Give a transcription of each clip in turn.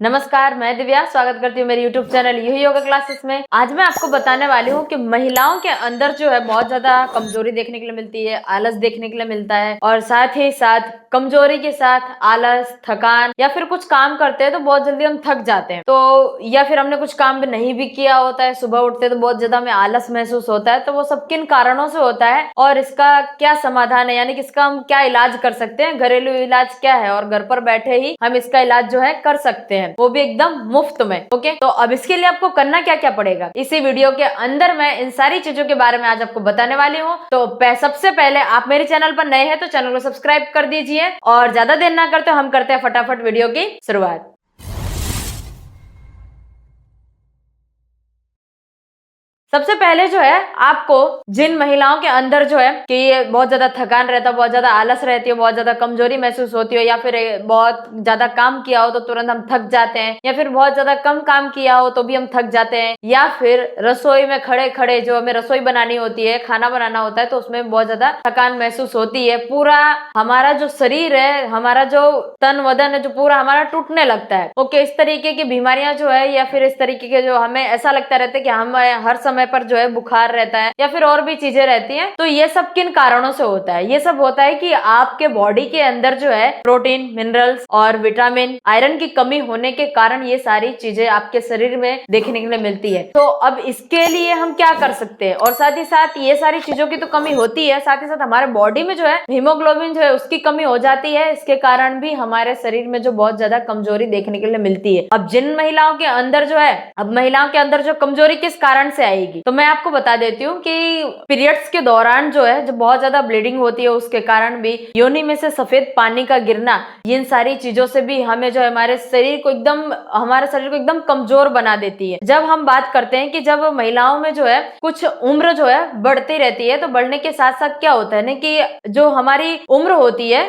नमस्कार, मैं दिव्या स्वागत करती हूँ मेरे YouTube चैनल यही योगा क्लासेस में। आज मैं आपको बताने वाली हूँ कि महिलाओं के अंदर जो है बहुत ज्यादा कमजोरी देखने के लिए मिलती है, आलस देखने के लिए मिलता है और साथ ही साथ कमजोरी के साथ आलस, थकान या फिर कुछ काम करते हैं तो बहुत जल्दी हम थक जाते हैं, तो या फिर हमने कुछ काम भी नहीं भी किया होता है, सुबह उठते तो बहुत ज्यादा हमें आलस महसूस होता है। तो वो सब किन कारणों से होता है और इसका क्या समाधान है, यानी कि इसका हम क्या इलाज कर सकते हैं, घरेलू इलाज क्या है और घर पर बैठे ही हम इसका इलाज जो है कर सकते हैं, वो भी एकदम मुफ्त में। ओके, तो अब इसके लिए आपको करना क्या क्या पड़ेगा, इसी वीडियो के अंदर मैं इन सारी चीजों के बारे में आज आपको बताने वाली हूँ। तो सबसे पहले आप मेरे चैनल पर नए हैं तो चैनल को सब्सक्राइब कर दीजिए और ज्यादा देर ना करते हम करते हैं फटाफट वीडियो की शुरुआत। सबसे पहले जो है आपको जिन महिलाओं के अंदर जो है कि ये बहुत ज्यादा थकान रहता है, बहुत ज्यादा आलस रहती है, बहुत ज्यादा कमजोरी महसूस होती है, या फिर बहुत ज्यादा काम किया हो तो तुरंत हम थक जाते हैं, या फिर बहुत ज्यादा कम काम किया हो तो भी हम थक जाते हैं, या फिर रसोई में खड़े खड़े जो हमें रसोई बनानी होती है, खाना बनाना होता है तो उसमें बहुत ज्यादा थकान महसूस होती है, पूरा हमारा जो शरीर है, हमारा जो तन वदन है जो पूरा हमारा टूटने लगता है। ओके, इस तरीके की बीमारियां जो है या फिर इस तरीके के जो हमें ऐसा लगता रहता है कि हम हर समय पर जो है बुखार रहता है या फिर और भी चीजें रहती हैं, तो ये सब किन कारणों से होता है? ये सब होता है कि आपके बॉडी के अंदर जो है प्रोटीन, मिनरल्स और विटामिन, आयरन की कमी होने के कारण ये सारी चीजें आपके शरीर में देखने के लिए मिलती है। तो अब इसके लिए हम क्या कर सकते हैं? और साथ ही साथ ये सारी चीजों की तो कमी होती है, साथ ही साथ हमारे बॉडी में जो है हीमोग्लोबिन जो है उसकी कमी हो जाती है, इसके कारण भी हमारे शरीर में जो बहुत ज्यादा कमजोरी देखने के लिए मिलती है। अब जिन महिलाओं के अंदर जो है, अब महिलाओं के अंदर जो कमजोरी किस कारण से आएगी, तो मैं आपको बता देती हूँ कि पीरियड्स के दौरान जो है, जो बहुत ज्यादा ब्लीडिंग होती है उसके कारण भी, योनि में से सफेद पानी का गिरना, इन सारी चीजों से भी हमें जो है हमारे शरीर को एकदम कमजोर बना देती है। जब हम बात करते हैं कि जब महिलाओं में जो है कुछ उम्र जो है बढ़ती रहती है, तो बढ़ने के साथ साथ क्या होता है ना कि जो हमारी उम्र होती है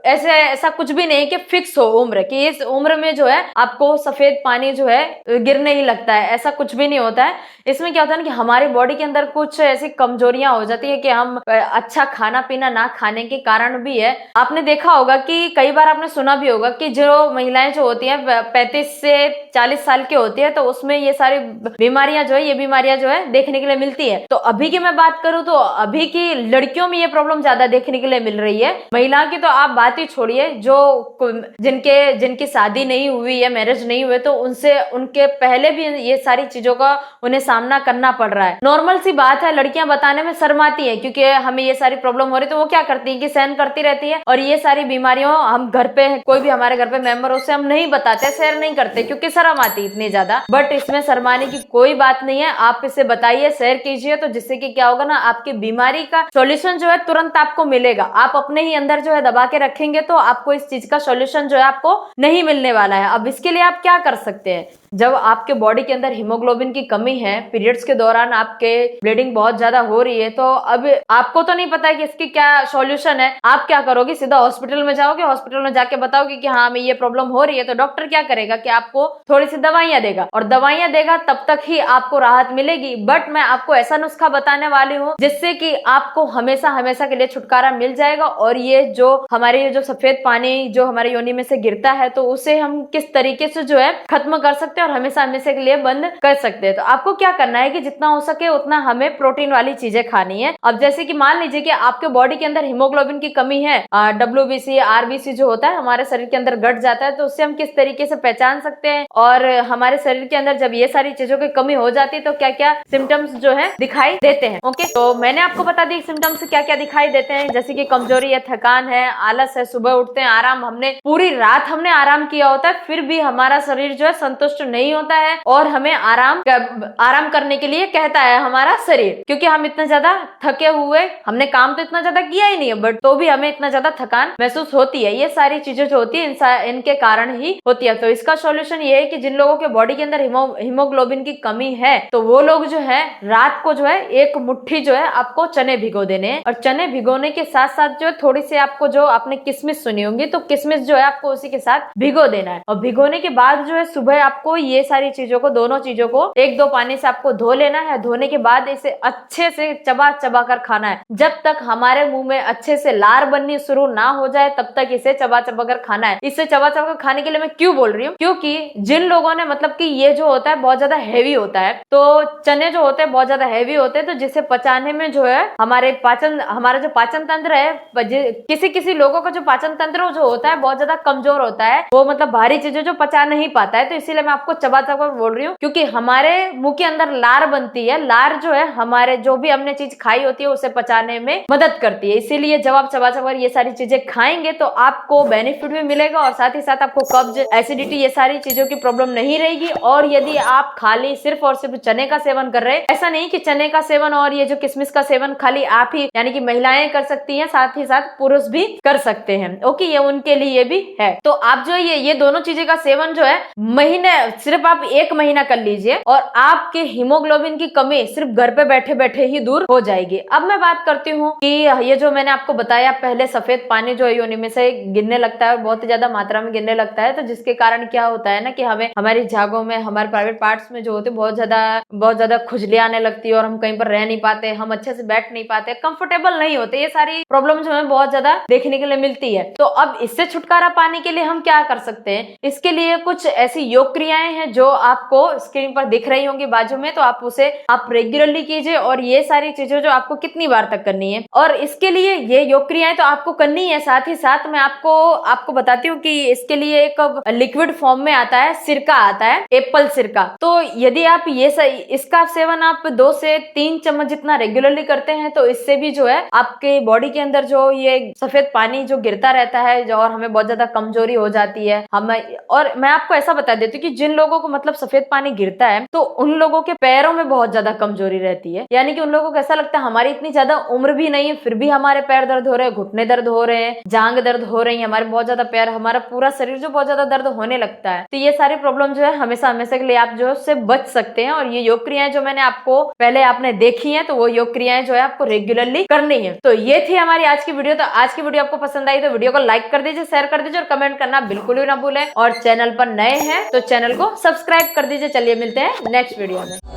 ऐसा कुछ भी नहीं कि फिक्स हो उम्र कि इस उम्र में जो है आपको सफेद पानी जो है गिरने ही लगता है, ऐसा कुछ भी नहीं होता है। इसमें क्या होता है ना कि हमारी बॉडी के अंदर कुछ ऐसी कमजोरियां हो जाती है कि हम अच्छा खाना पीना ना खाने के कारण भी है। आपने देखा होगा कि कई बार आपने सुना भी होगा कि जो महिलाएं जो होती हैं 35 से 40 साल की होती है तो उसमें ये सारी बीमारियां जो है, ये बीमारियां जो है देखने के लिए मिलती है। तो अभी की मैं बात करूं तो अभी की लड़कियों में ये प्रॉब्लम ज्यादा देखने के लिए मिल रही है। महिला की तो आप बात ही छोड़िए, जो जिनकी शादी नहीं हुई है, मैरिज नहीं हुए, तो उनके पहले भी ये सारी चीजों का उन्हें सामना करना पड़ रहा है। नॉर्मल सी बात है, लड़कियां बताने में शर्माती है क्योंकि हमें ये सारी प्रॉब्लम हो रही है, तो वो क्या करती है कि सहन करती रहती है और ये सारी बीमारियों हम घर पे कोई भी हमारे घर पे मेंबर उससे हम नहीं बताते, शेयर नहीं करते क्योंकि शर्म आती इतनी ज्यादा। बट इसमें शर्माने की कोई बात नहीं है, आप इसे बताइए, शेयर कीजिए, तो जिससे कि क्या होगा ना, आपकी बीमारी का सॉल्यूशन जो है तुरंत आपको मिलेगा। आप अपने ही अंदर जो है दबा के रखेंगे तो आपको इस चीज का सॉल्यूशन जो है आपको नहीं मिलने वाला है। अब इसके लिए आप क्या कर सकते हैं? जब आपके बॉडी के अंदर हीमोग्लोबिन की कमी है, पीरियड्स के दौरान आपके ब्लीडिंग बहुत ज्यादा हो रही है, तो अब आपको तो नहीं पता है कि इसकी क्या सॉल्यूशन है। आप क्या करोगे? सीधा हॉस्पिटल में जाओगे, हॉस्पिटल में जाके बताओगे कि हाँ हमें ये प्रॉब्लम हो रही है, तो डॉक्टर क्या करेगा कि आपको थोड़ी सी दवाइयां देगा और दवाइयां देगा, तब तक ही आपको राहत मिलेगी। बट मैं आपको ऐसा नुस्खा बताने वाली हूँ जिससे कि आपको हमेशा हमेशा के लिए छुटकारा मिल जाएगा और ये जो हमारे जो सफेद पानी जो हमारे योनि में से गिरता है, तो उसे हम किस तरीके से जो है खत्म कर सकते हैं और हमेशा हमेशा के लिए बंद कर सकते हैं। तो आपको क्या करना है कि जितना हो सके उतना हमें प्रोटीन वाली चीजें खानी है। अब जैसे कि मान लीजिए कि आपके बॉडी के अंदर हीमोग्लोबिन की कमी है, WBC, RBC जो होता है हमारे शरीर के अंदर घट जाता है, तो उससे हम किस तरीके से पहचान सकते हैं और हमारे शरीर के अंदर जब ये सारी चीजों की कमी हो जाती है तो क्या क्या सिम्टम्स जो है दिखाई देते हैं। ओके, तो मैंने आपको बता दी सिम्टम्स क्या क्या दिखाई देते हैं, जैसे कि कमजोरी है, थकान है, आलस है, सुबह उठते हैं, आराम, हमने पूरी रात आराम किया होता है फिर भी हमारा शरीर जो है संतुष्ट नहीं होता है और हमें आराम करने के लिए कहता है हमारा शरीर, क्योंकि हम इतना ज्यादा थके हुए, हमने काम तो इतना ज्यादा किया ही नहीं है बट तो भी हमें इतना ज्यादा थकान महसूस होती है। ये सारी चीजें जो होती है इनके कारण ही होती है। तो इसका सॉल्यूशन ये है कि जिन लोगों के बॉडी के अंदर हीमोग्लोबिन की कमी है, तो वो लोग जो है रात को जो है एक मुट्ठी जो है आपको चने भिगो देने हैं और चने भिगोने के साथ साथ जो है थोड़ी सी आपको जो आपने किशमिश सुनी होंगी, तो किशमिश जो है आपको उसी के साथ भिगो देना है और भिगोने के बाद जो है सुबह आपको ये सारी चीजों को, दोनों चीजों को 1-2 पानी से आपको आपको धो लेना है। धोने के बाद इसे अच्छे से चबा चबा कर खाना है। जब तक हमारे मुंह में अच्छे से लार बननी शुरू ना हो जाए तब तक इसे चबा चबा कर खाना है। इसे चबा चबा कर खाने के लिए मैं क्यों बोल रही हूँ, क्योंकि जिन लोगों ने मतलब कि ये जो होता है बहुत ज्यादा हैवी होता है, तो चने जो होते हैं बहुत ज्यादा हैवी होते हैं, तो जिसे पचाने में जो है हमारा जो पाचन तंत्र है, किसी किसी लोगों का जो पाचन तंत्र जो होता है बहुत ज्यादा कमजोर होता है, वो मतलब भारी चीजें जो पचा नहीं पाता है। तो इसीलिए मैं आपको चबा चबा बोल रही हूँ, क्योंकि हमारे मुंह के अंदर लार बनती है। लार जो है हमारे जो भी हमने चीज खाई होती है उसे पचाने में मदद करती है। इसीलिए जब आप चबा चबा ये सारी चीजें खाएंगे तो आपको बेनिफिट भी मिलेगा और साथ ही साथ आपको कब्ज, एसिडिटी, ये सारी चीजों की प्रॉब्लम नहीं रहेगी। और यदि आप खाली सिर्फ और सिर्फ चने का सेवन कर रहे हैं, ऐसा नहीं कि चने का सेवन और ये जो किशमिश का सेवन खाली आप ही यानी कि महिलाएं कर सकती हैं, साथ ही साथ पुरुष भी कर सकते हैं। ओके, ये उनके लिए भी है। तो आप जो ये दोनों चीजें का सेवन जो है महीने सिर्फ आप 1 महीना कर लीजिए और आपके हीमोग्लोबिन की कमी सिर्फ घर पे बैठे बैठे ही दूर हो जाएगी। अब मैं बात करती हूँ कि ये जो मैंने आपको बताया, पहले सफेद पानी जो है योनि में से गिरने लगता है और बहुत ही ज्यादा मात्रा में गिरने लगता है, तो जिसके कारण क्या होता है ना कि हमें हमारी जागों में, हमारे प्राइवेट पार्ट्स में जो होते बहुत ज्यादा खुजलियां आने लगती है और हम कहीं पर रह नहीं पाते, हम अच्छे से बैठ नहीं पाते, कंफर्टेबल नहीं होते। ये सारी प्रॉब्लम जो हमें बहुत ज्यादा देखने के लिए मिलती है। तो अब इससे छुटकारा पाने के लिए हम क्या कर सकते हैं, इसके लिए कुछ ऐसी योग क्रियाएं हैं जो आपको स्क्रीन पर दिख रही होंगी बाजू में, तो आप रेगुलरली कीजिए। और ये सारी चीजें जो आपको कितनी बार तक करनी है, और इसके लिए ये योग क्रियाएं तो आपको करनी है। साथ ही साथ मैं आपको बताती हूँ कि इसके लिए एक लिक्विड फॉर्म में आता है, सिरका आता है, एप्पल सिरका। तो यदि आप इसका सेवन आप 2 से 3 चम्मच जितना रेगुलरली करते हैं तो इससे भी जो है आपके बॉडी के अंदर जो ये सफेद पानी जो गिरता रहता है और हमें बहुत ज्यादा कमजोरी हो जाती है। और मैं आपको ऐसा बता देती हूँ कि जिन लोगों को मतलब सफेद पानी गिरता है तो उन लोगों के पैरों में बहुत ज्यादा कमजोरी रहती है। यानी कि उन लोगों को ऐसा लगता है हमारी इतनी ज्यादा उम्र भी नहीं है फिर भी हमारे पैर दर्द हो रहे हैं, घुटने दर्द हो रहे हैं, जांग दर्द हो रही है, हमारे बहुत ज्यादा पैर, हमारा पूरा शरीर जो बहुत ज्यादा दर्द होने लगता है। तो ये सारी प्रॉब्लम जो है हमेशा के लिए आप जो है उससे बच सकते हैं। और ये योग क्रियाएं जो मैंने आपको पहले आपने देखी है, तो वो योग क्रियाएं जो है आपको रेगुलरली करनी है। तो ये थी हमारी आज की वीडियो। तो आज की वीडियो आपको पसंद आई तो वीडियो को लाइक कर दीजिए, शेयर कर दीजिए और कमेंट करना बिल्कुल भी ना भूलें। और चैनल पर नए हैं तो चैनल को सब्सक्राइब कर दीजिए। चलिए मिलते हैं नेक्स्ट वीडियो में।